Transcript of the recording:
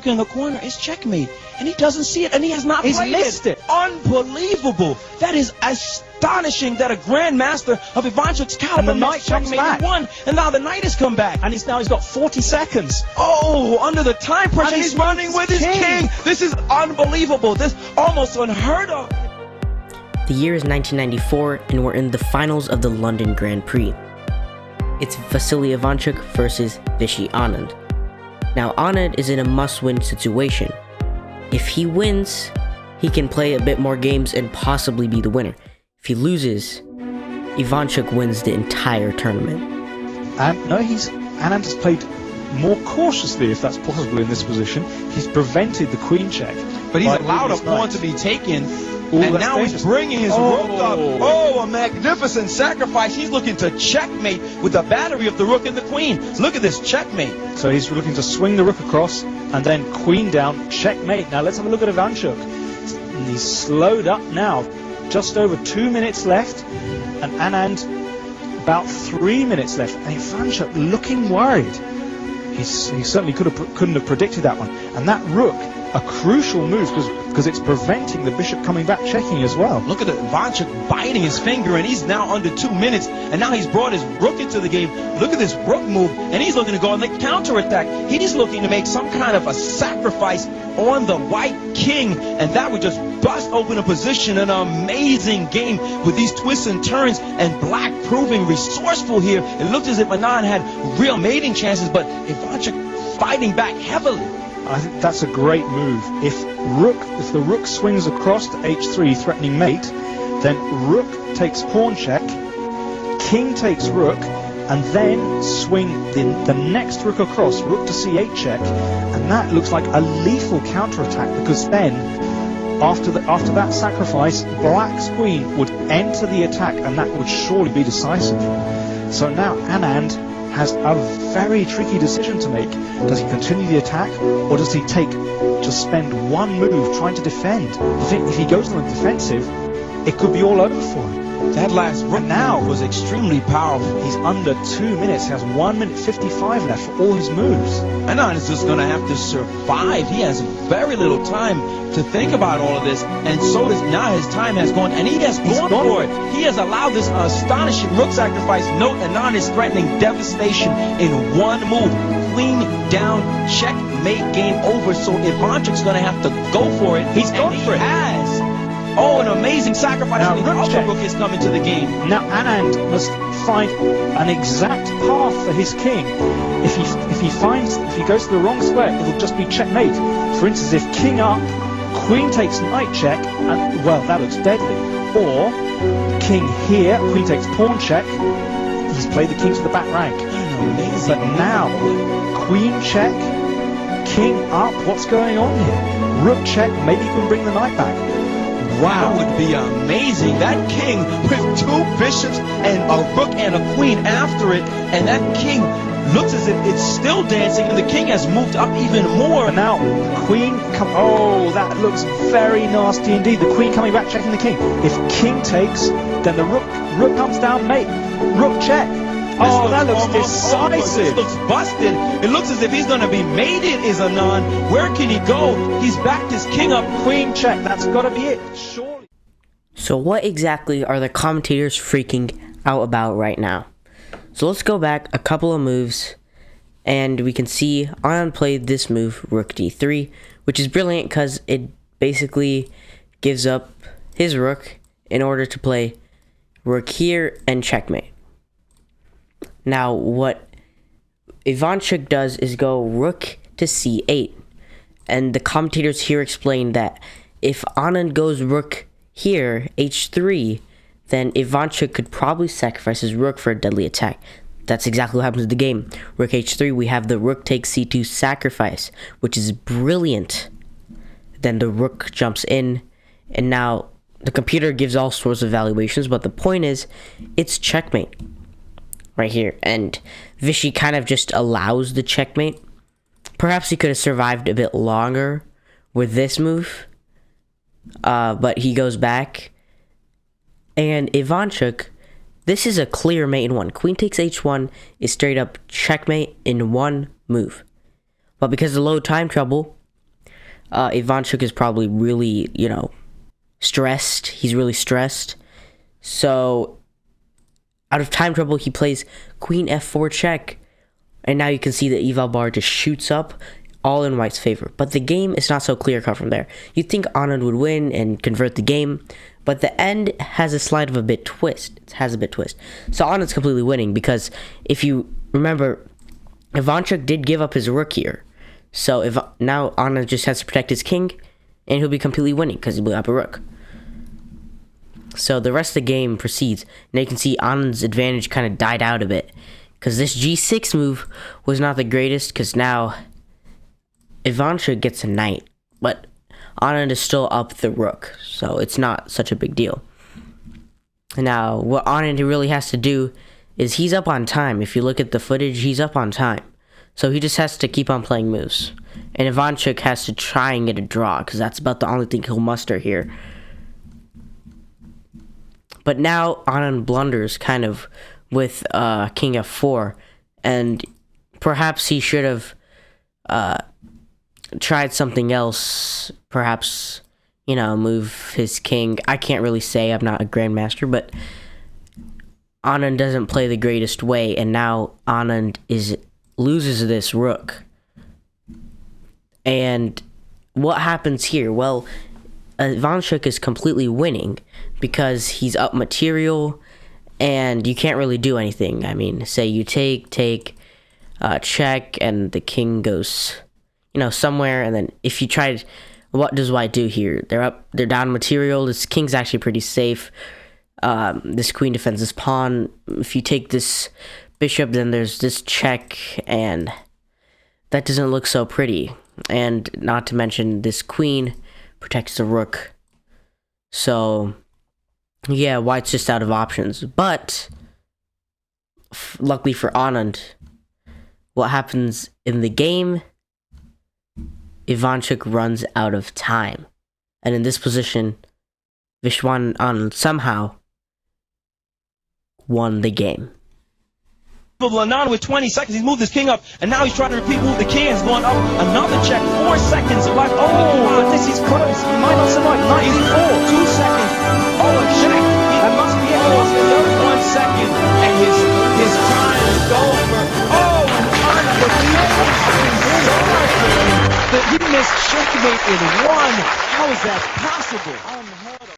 in the corner is checkmate, and he doesn't see it, and he has not He's played missed it. Unbelievable! That is astonishing that a grandmaster of Ivanchuk's caliber And the knight comes back. Mate-in-1, and now the knight has come back. And he's got 40 seconds. Oh, under the time pressure, And he's running with his king. This is unbelievable. This almost unheard of. The year is 1994, and we're in the finals of the London Grand Prix. It's Vasily Ivanchuk versus Vishy Anand. Now, Anand is in a must-win situation. If he wins, he can play a bit more games and possibly be the winner. If he loses, Ivanchuk wins the entire tournament. No, Anand has played more cautiously, if that's possible, in this position. He's prevented the queen check. But he's by allowed a moving his pawn knight. to be taken, Ooh, and that's now dangerous. he's bringing his Oh. rook up. Oh, a magnificent sacrifice. He's looking to checkmate with the battery of the rook and the queen. Look at this checkmate. So he's looking to swing the rook across and then queen down, checkmate. Now let's have a look at Ivanchuk. And he's slowed up now. Just over 2 minutes left, and Anand about 3 minutes left. And Ivanchuk looking worried. He certainly couldn't have predicted that one. And that rook, a crucial move because it's preventing the bishop coming back checking as well. Look at Ivanchuk biting his finger, and he's now under 2 minutes, and now he's brought his rook into the game. Look at this rook move, and he's looking to go on the counterattack. He's looking to make some kind of a sacrifice on the white king, and that would just bust open a position. An amazing game with these twists and turns, and black proving resourceful here. It looked as if Anand had real mating chances, but Ivanchuk fighting back heavily. I think that's a great move. If the rook swings across to h3 threatening mate, then rook takes pawn check, king takes rook, and then swing the next rook across, rook to c8 check, and that looks like a lethal counterattack, because then after that sacrifice, black's queen would enter the attack, and that would surely be decisive. So now Anand has a very tricky decision to make. Does he continue the attack, or does he just spend one move trying to defend? If he goes on the defensive, it could be all over for him. That last rook now was extremely powerful. He's under 2 minutes. He has 1 minute 55 left for all his moves. Anand is just going to have to survive. He has very little time to think about all of this, and so does now his time has gone, and he has gone for it. He has allowed this astonishing rook sacrifice. Note, Anand is threatening devastation in one move. Queen down, checkmate, game over. So Ivanchuk's going to have to go for it. He's gone for it. Has. Oh, an amazing sacrifice. Now, And the rook other check. rook is coming to the game. Now Anand must find an exact path for his king. If he goes to the wrong square, it'll just be checkmate. For instance, if king up, queen takes knight check, and well, that looks deadly. Or king here, queen takes pawn check. He's played the king to the back rank. Amazing. But now, queen check, king up. What's going on here? Rook check. Maybe you can bring the knight back. Wow, that would be amazing. That king with 2 bishops and a rook and a queen after it, and that king looks as if it's still dancing, and the king has moved up even more. And now, queen come. Oh, that looks very nasty indeed. The queen coming back, checking the king. If king takes, then the rook comes down, mate. Rook check. Oh, that looks decisive. This looks busted. It looks as if he's going to be mated, is Anand. Where can he go? He's backed his king up. Queen check. That's got to be it. Surely. So what exactly are the commentators freaking out about right now? So let's go back a couple of moves, and we can see Anand played this move, rook d3, which is brilliant because it basically gives up his rook in order to play rook here and checkmate. Now what Ivanchuk does is go rook to c8, and the commentators here explain that if Anand goes rook here, h3, then Ivanchuk could probably sacrifice his rook for a deadly attack. That's exactly what happens in the game. Rook h3, we have the rook takes c2 sacrifice, which is brilliant. Then the rook jumps in, and now the computer gives all sorts of valuations, but the point is, it's checkmate right here. And Vishy kind of just allows the checkmate. Perhaps he could have survived a bit longer with this move, but he goes back. And Ivanchuk, this is a clear mate-in-1. Queen takes h1 is straight up checkmate in one move. But because of low time trouble, Ivanchuk is probably really, stressed. He's really stressed. So, out of time trouble, he plays queen f4 check. And now you can see the eval bar just shoots up, all in white's favor. But the game is not so clear-cut from there. You'd think Anand would win and convert the game, but the end has a slight of a bit twist. It has a bit twist. So Anand's completely winning because if you remember, Ivanchuk did give up his rook here. So if now Anand just has to protect his king, and he'll be completely winning because he blew up a rook. So the rest of the game proceeds. Now you can see Anand's advantage kind of died out a bit because this g6 move was not the greatest because now Ivanchuk gets a knight, but Anand is still up the rook, so it's not such a big deal. Now, what Anand really has to do is he's up on time. If you look at the footage, he's up on time. So he just has to keep on playing moves. And Ivanchuk has to try and get a draw, because that's about the only thing he'll muster here. But now Anand blunders kind of with king f4, and perhaps he should have tried something else, perhaps, move his king. I can't really say, I'm not a grandmaster, but Anand doesn't play the greatest way, and now Anand loses this rook. And what happens here? Well, Ivanchuk is completely winning because he's up material, and you can't really do anything. I mean, say you take, check, and the king goes somewhere, and then if you tried, what does white do here? They're down material. This king's actually pretty safe. This queen defends this pawn. If you take this bishop, then there's this check, and that doesn't look so pretty. And not to mention, this queen protects the rook. So, yeah, white's just out of options. But, luckily for Anand, what happens in the game, Ivanchuk runs out of time. And in this position, Vishwan Anand somehow won the game. Anand with 20 seconds, he's moved his king up, and now he's trying to repeat move the king. He's going up, another check, 4 seconds left. Oh, this is close. He might not survive. 94, 2 seconds. Oh, a check. That must be it. There's 1 second, and his time is over. Oh, Anand with the he missed checkmate in 1. How is that possible? Unheard of.